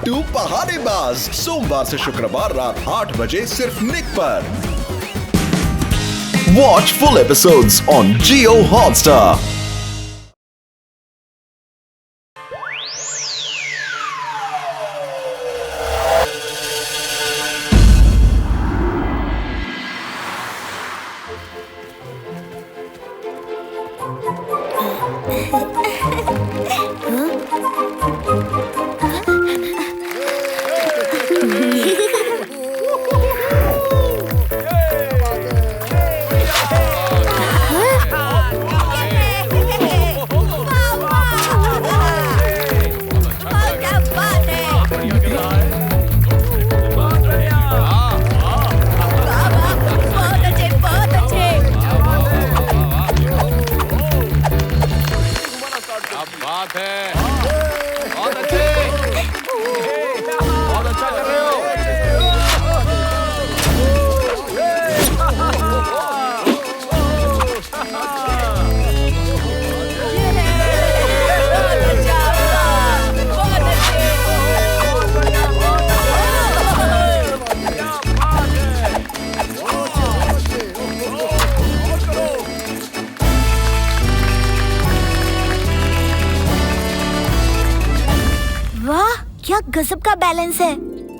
बिट्टू पहाड़ीबाज, सोमवार से शुक्रवार रात 8 बजे सिर्फ निक पर। Watch full episodes on Jio Hotstar. क्या गजब का बैलेंस है।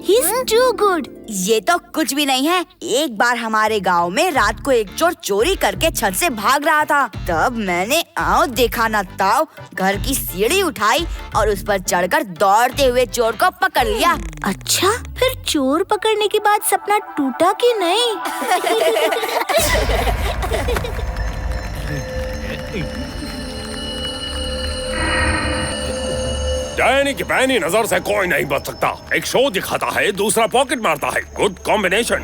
He's too good। ये तो कुछ भी नहीं है। एक बार हमारे गांव में रात को एक चोर चोरी करके छत से भाग रहा था। तब मैंने आओ देखा न ताओ घर की सीढ़ी उठाई और उस पर चढ़कर दौड़ते हुए चोर को पकड़ लिया। अच्छा, फिर चोर पकड़ने के बाद सपना टूटा कि नहीं? डैनी की पैनी नजर से कोई नहीं बच सकता। एक शो दिखाता है, दूसरा पॉकेट मारता है। Good combination.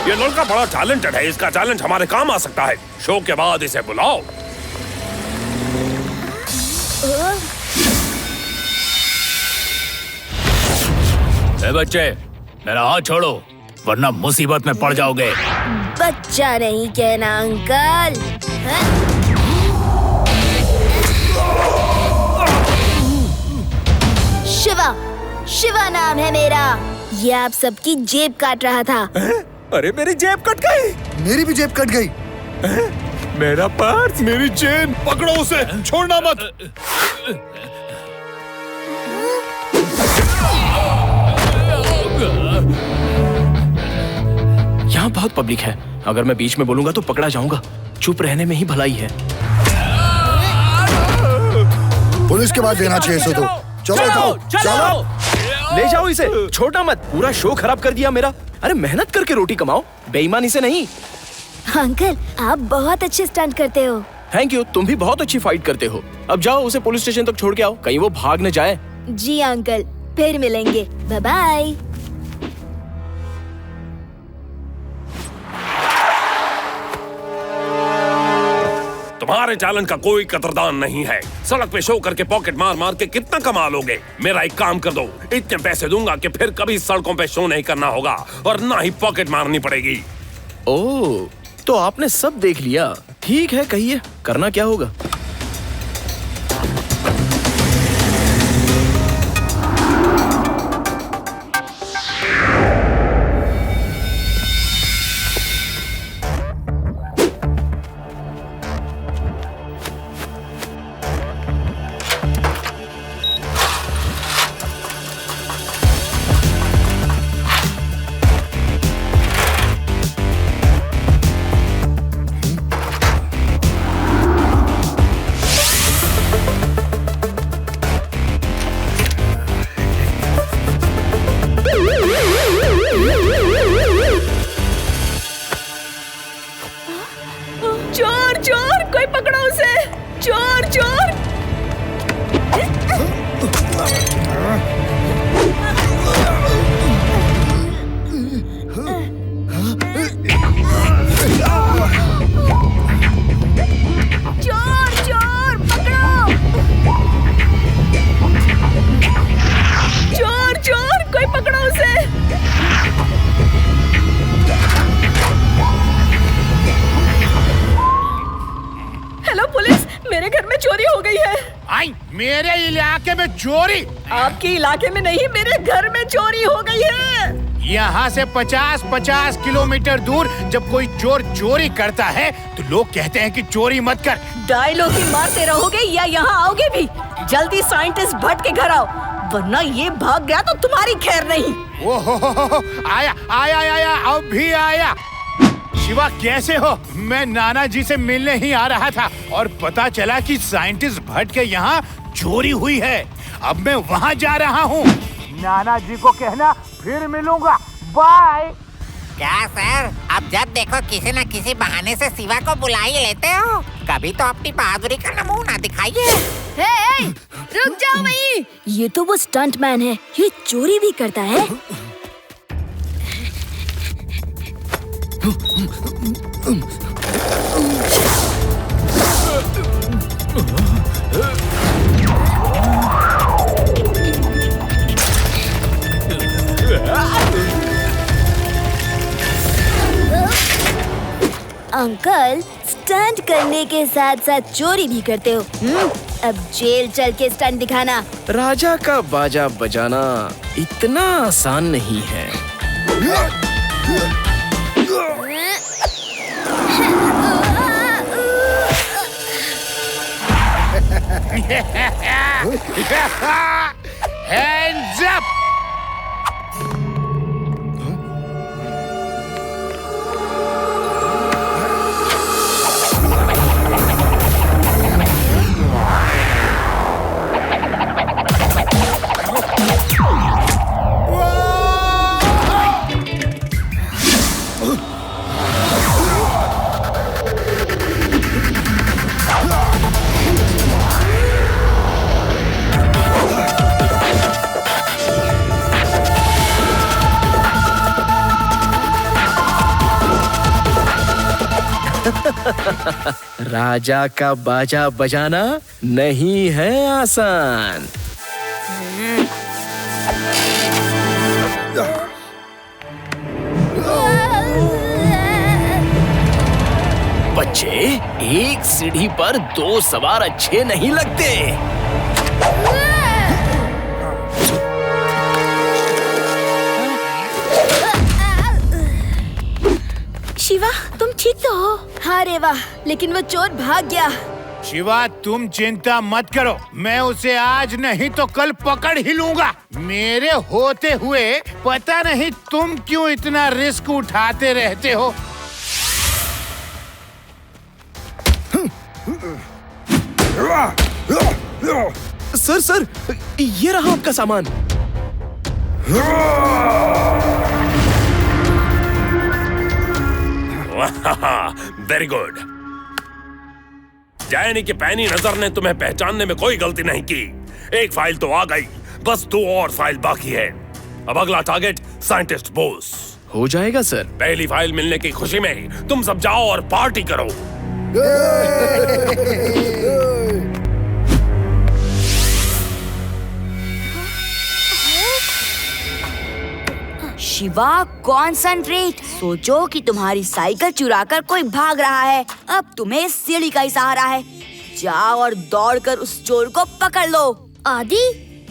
ये लड़का बड़ा टैलेंटेड है, इसका चैलेंज हमारे काम आ सकता है। शो के बाद इसे बुलाओ। ए बच्चे, मेरा हाथ छोड़ो वरना मुसीबत में पड़ जाओगे। बच्चा नहीं कहना अंकल। शिवा नाम है मेरा। ये आप सबकी जेब काट रहा था। अरे मेरी जेब कट गई। मेरी भी जेब कट गई। मेरा पर्स, मेरी चेन। पकड़ो उसे, छोड़ना मत। यहाँ बहुत पब्लिक है, अगर मैं बीच में बोलूंगा तो पकड़ा जाऊंगा। चुप रहने में ही भलाई है। पुलिस के बाद देना चाहिए इसे तो। चलो। ले जाओ इसे, छोटा मत। पूरा शो खराब कर दिया मेरा। अरे मेहनत करके रोटी कमाओ, बेईमानी से नहीं। अंकल, आप बहुत अच्छे स्टंट करते हो। थैंक यू, तुम भी बहुत अच्छी फाइट करते हो। अब जाओ उसे पुलिस स्टेशन तक छोड़ के आओ, कहीं वो भाग न जाए। जी अंकल, फिर मिलेंगे। Bye bye. तुम्हारे चैलेंज का कोई कदरदान नहीं है। सड़क पे शो करके पॉकेट मार मार के कितना कमा लोगे? मेरा एक काम कर दो, इतने पैसे दूंगा कि फिर कभी सड़कों पे शो नहीं करना होगा और ना ही पॉकेट मारनी पड़ेगी। ओह, तो आपने सब देख लिया। ठीक है, कहिए करना क्या होगा? इलाके में चोरी? आपके इलाके में नहीं, मेरे घर में चोरी हो गई है। यहाँ से 50-50 किलोमीटर दूर जब कोई चोर चोरी करता है तो लोग कहते हैं कि चोरी मत कर। डायलॉग ही मारते रहोगे या यहाँ आओगे भी? जल्दी साइंटिस्ट भट्ट के घर आओ, वरना ये भाग गया तो तुम्हारी खैर नहीं। ओहो, आया आया आया, अब भी आया। शिवा कैसे हो? मैं नाना जी से मिलने ही आ रहा था और पता चला कि साइंटिस्ट भट्ट के यहाँ चोरी हुई है। अब मैं वहाँ जा रहा हूँ। नाना जी को कहना फिर मिलूंगा, बाय। क्या सर, अब जब देखो किसी न किसी बहाने से शिवा को बुला ही लेते हो। कभी तो अपनी बहादुरी का नमूना दिखाइए। हे, रुक जाओ भाई, ये तो वो स्टंटमैन है, ये चोरी भी करता है। अंकल, स्टंट करने के साथ साथ चोरी भी करते हो। अब जेल चल के स्टंट दिखाना। राजा का बाजा बजाना इतना आसान नहीं है। Hands up! राजा का बाजा बजाना नहीं है आसान। बच्चे, एक सीढ़ी पर 2 सवार अच्छे नहीं लगते। शिवा, तुम ठीक तो हो? हाँ रे वाह, लेकिन वो चोर भाग गया। शिवा, तुम चिंता मत करो, मैं उसे आज नहीं तो कल पकड़ ही लूंगा। मेरे होते हुए पता नहीं तुम क्यों इतना रिस्क उठाते रहते हो। सर, ये रहा आपका सामान। Very good. जैनी की पैनी नजर ने तुम्हें पहचानने में कोई गलती नहीं की। एक फाइल तो आ गई, बस 2 और फाइल बाकी है। अब अगला टारगेट साइंटिस्ट बोस। हो जाएगा सर। पहली फाइल मिलने की खुशी में तुम सब जाओ और पार्टी करो। शिवा, कॉन्सेंट्रेट। सोचो कि तुम्हारी साइकिल चुराकर कोई भाग रहा है। अब तुम्हें सीढ़ी का ही सहारा है। जाओ और दौड़कर उस चोर को पकड़ लो। आदि,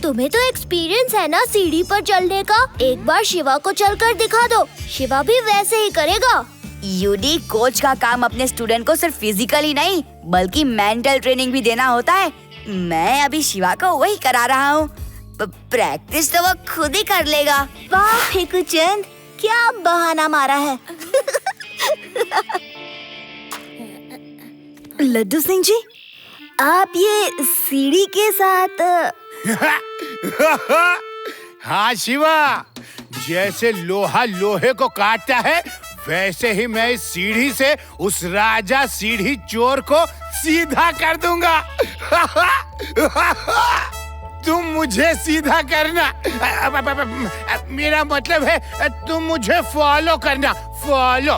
तुम्हें तो एक्सपीरियंस है ना सीढ़ी पर चढ़ने का। एक बार शिवा को चलकर दिखा दो, शिवा भी वैसे ही करेगा। यूडी, कोच का काम अपने स्टूडेंट को सिर्फ फिजिकली नहीं बल्कि मेंटल ट्रेनिंग भी देना होता है। मैं अभी शिवा को वही करा रहा हूँ। प्रैक्टिस तो वो खुद ही कर लेगा। वाह फेकुचंद, क्या बहाना मारा है। लड्डू सिंह जी, आप ये सीढ़ी के साथ हाँ शिवा, जैसे लोहा लोहे को काटता है वैसे ही मैं इस सीढ़ी से उस राजा सीढ़ी चोर को सीधा कर दूंगा। तुम मुझे सीधा करना, मेरा मतलब है तुम मुझे फॉलो करना। फॉलो।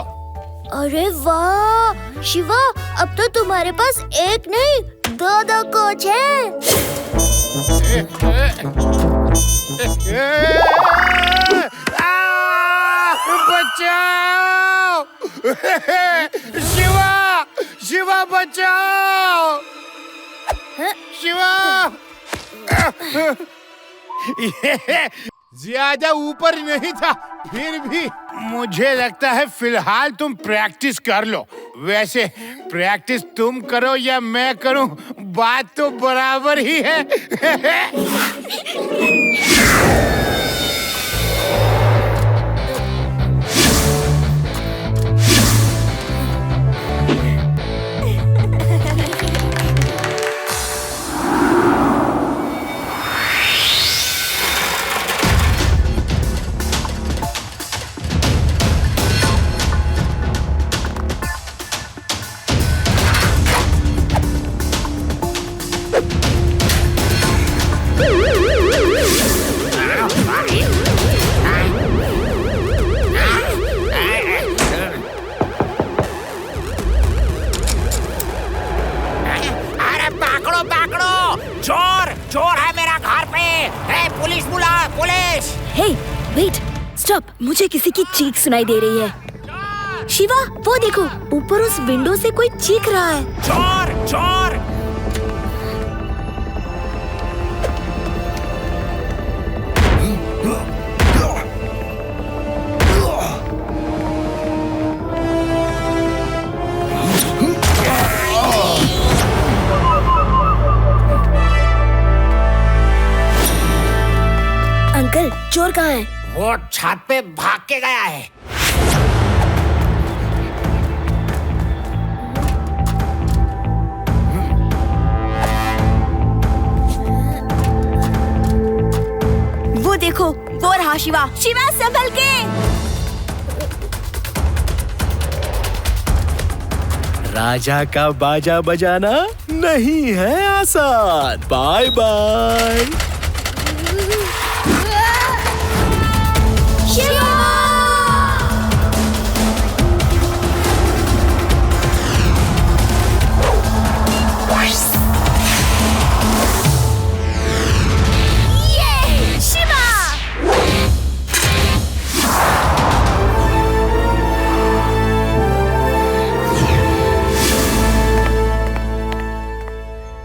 अरे वाह शिवा, अब तो तुम्हारे पास एक नहीं 2 कोच है। बचाओ! शिवा, शिवा बचाओ! शिवा! ज्यादा ऊपर नहीं था, फिर भी मुझे लगता है फिलहाल तुम प्रैक्टिस कर लो। वैसे प्रैक्टिस तुम करो या मैं करूं, बात तो बराबर ही है। मुझे किसी की चीख सुनाई दे रही है। शिवा, वो देखो, ऊपर उस विंडो से कोई चीख रहा है। चोर, चोर! अंकल, चोर कहाँ है? वो छत पे भाग के गया है। वो देखो, वो रहा शिवा। शिवा, संभल के। राजा का बाजा बजाना नहीं है आसान। Bye bye.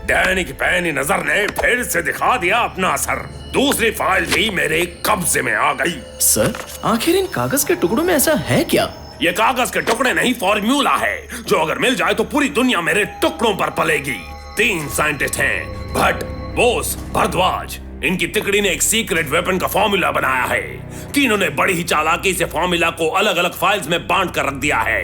डैनी की पैनी नजर ने फिर से दिखा दिया अपना असर। दूसरी फाइल भी मेरे कब्जे में आ गई। सर, आखिर इन कागज के टुकड़ों में ऐसा है क्या? ये कागज के टुकड़े नहीं, फॉर्मूला है जो अगर मिल जाए तो पूरी दुनिया मेरे टुकड़ों पर पलेगी। 3 साइंटिस्ट हैं, भट्ट, बोस, भारद्वाज। इनकी तिकड़ी ने एक सीक्रेट वेपन का फॉर्मूला बनाया है। तीनों ने बड़ी ही चालाकी से फॉर्मूला को अलग अलग फाइल्स में बांट कर रख दिया है।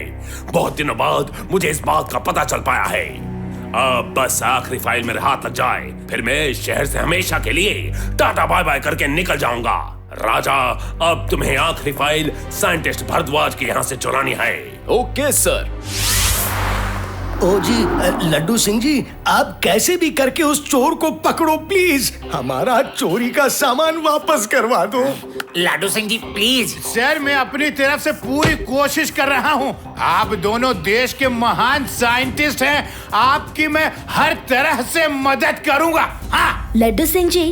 बहुत दिनों बाद मुझे इस बात का पता चल पाया है। अब बस आखिरी फाइल मेरे हाथ लग जाए, फिर मैं इस शहर से हमेशा के लिए टाटा बाय बाय करके निकल जाऊंगा। राजा, अब तुम्हें आखिरी फाइल साइंटिस्ट भारद्वाज के यहाँ से चुरानी है। Okay sir. ओ जी, लड्डू सिंह जी, आप कैसे भी करके उस चोर को पकड़ो प्लीज। हमारा चोरी का सामान वापस करवा दो। लड्डू सिंह जी प्लीज। सर, मैं अपनी तरफ से पूरी कोशिश कर रहा हूँ। आप दोनों देश के महान साइंटिस्ट हैं, आपकी मैं हर तरह से मदद करूँगा। हाँ। लड्डू सिंह जी,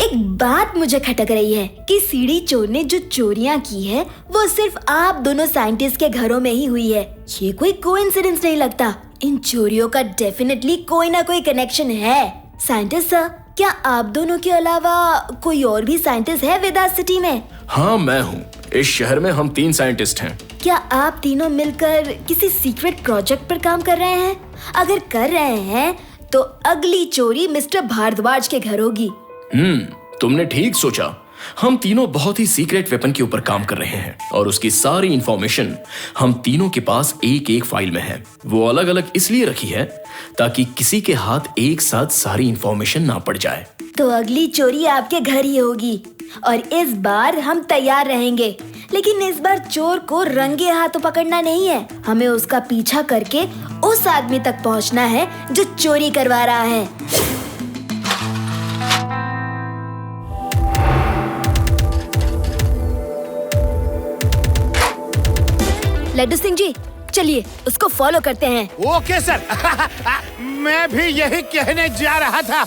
एक बात मुझे खटक रही है कि सीढ़ी चोर ने जो चोरियां की है वो सिर्फ आप दोनों साइंटिस्ट के घरों में ही हुई है। ये कोई कोइंसिडेंस नहीं लगता। इन चोरियों का डेफिनेटली कोई ना कोई कनेक्शन है। साइंटिस्ट सर, क्या आप दोनों के अलावा कोई और भी साइंटिस्ट है वेदास सिटी में? हाँ, मैं हूँ। इस शहर में हम 3 साइंटिस्ट हैं। क्या आप तीनों मिलकर किसी सीक्रेट प्रोजेक्ट पर काम कर रहे हैं? अगर कर रहे हैं तो अगली चोरी मिस्टर भारद्वाज के घर होगी। तुमने ठीक सोचा। हम तीनों बहुत ही सीक्रेट वेपन के ऊपर काम कर रहे हैं और उसकी सारी इंफॉर्मेशन हम तीनों के पास एक एक फाइल में है। वो अलग अलग इसलिए रखी है ताकि किसी के हाथ एक साथ सारी इंफॉर्मेशन ना पड़ जाए। तो अगली चोरी आपके घर ही होगी और इस बार हम तैयार रहेंगे। लेकिन इस बार चोर को रंगे हाथों पकड़ना नहीं है। हमें उसका पीछा करके उस आदमी तक पहुंचना है जो चोरी करवा रहा है। लड्डू सिंह जी, चलिए उसको फॉलो करते हैं। Okay sir. मैं भी यही कहने जा रहा था।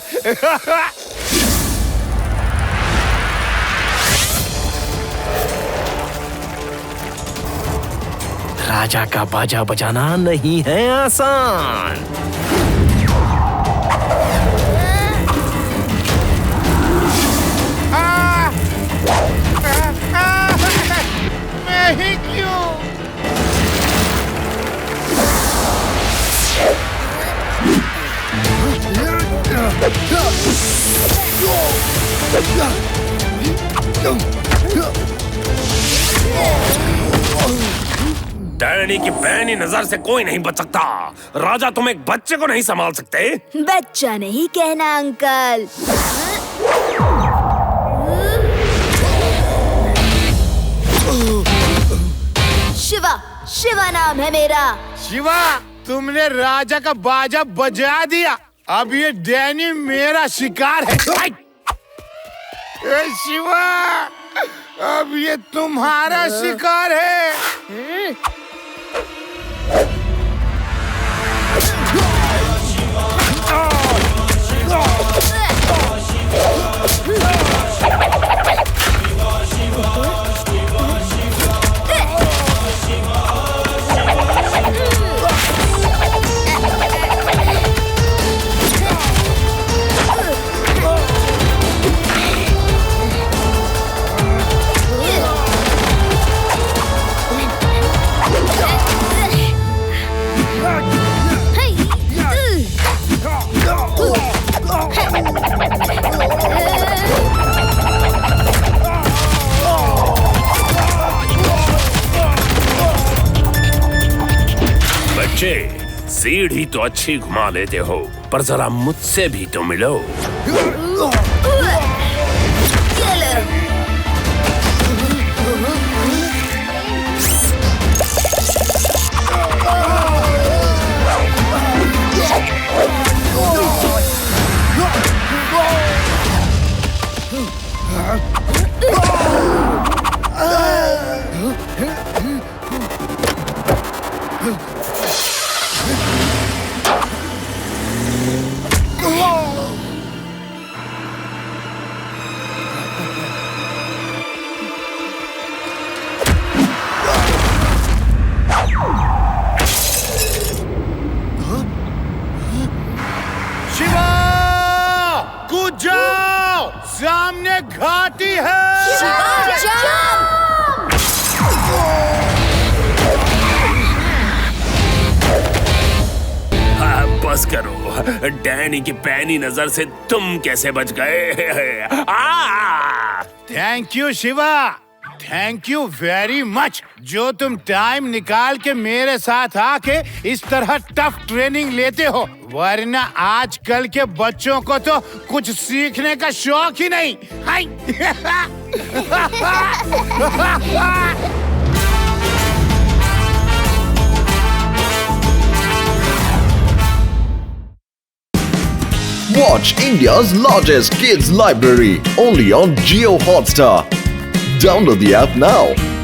राजा का बाजा बजाना नहीं है आसान। डैनी की पैनी नजर से कोई नहीं बच सकता। राजा तुम एक बच्चे को नहीं संभाल सकते। बच्चा नहीं कहना अंकल। शिवा, शिवा नाम है मेरा। शिवा, तुमने राजा का बाजा बजा दिया। अब ये डैनी मेरा शिकार है। ए शिवा, अब ये तुम्हारा शिकार है। बच्चे, सीढ़ी तो अच्छी घुमा लेते हो, पर जरा मुझसे भी तो मिलो। शिवा, कूद जाओ, सामने घाटी है। बस करो, डैनी की पैनी नजर से तुम कैसे बच गए? Thank you Shiva, thank you very much, जो तुम टाइम निकाल के मेरे साथ आके इस तरह टफ ट्रेनिंग लेते हो, वरना आजकल के बच्चों को तो कुछ सीखने का शौक ही नहीं। Watch India's largest kids library only on Jio Hotstar. Download the app now.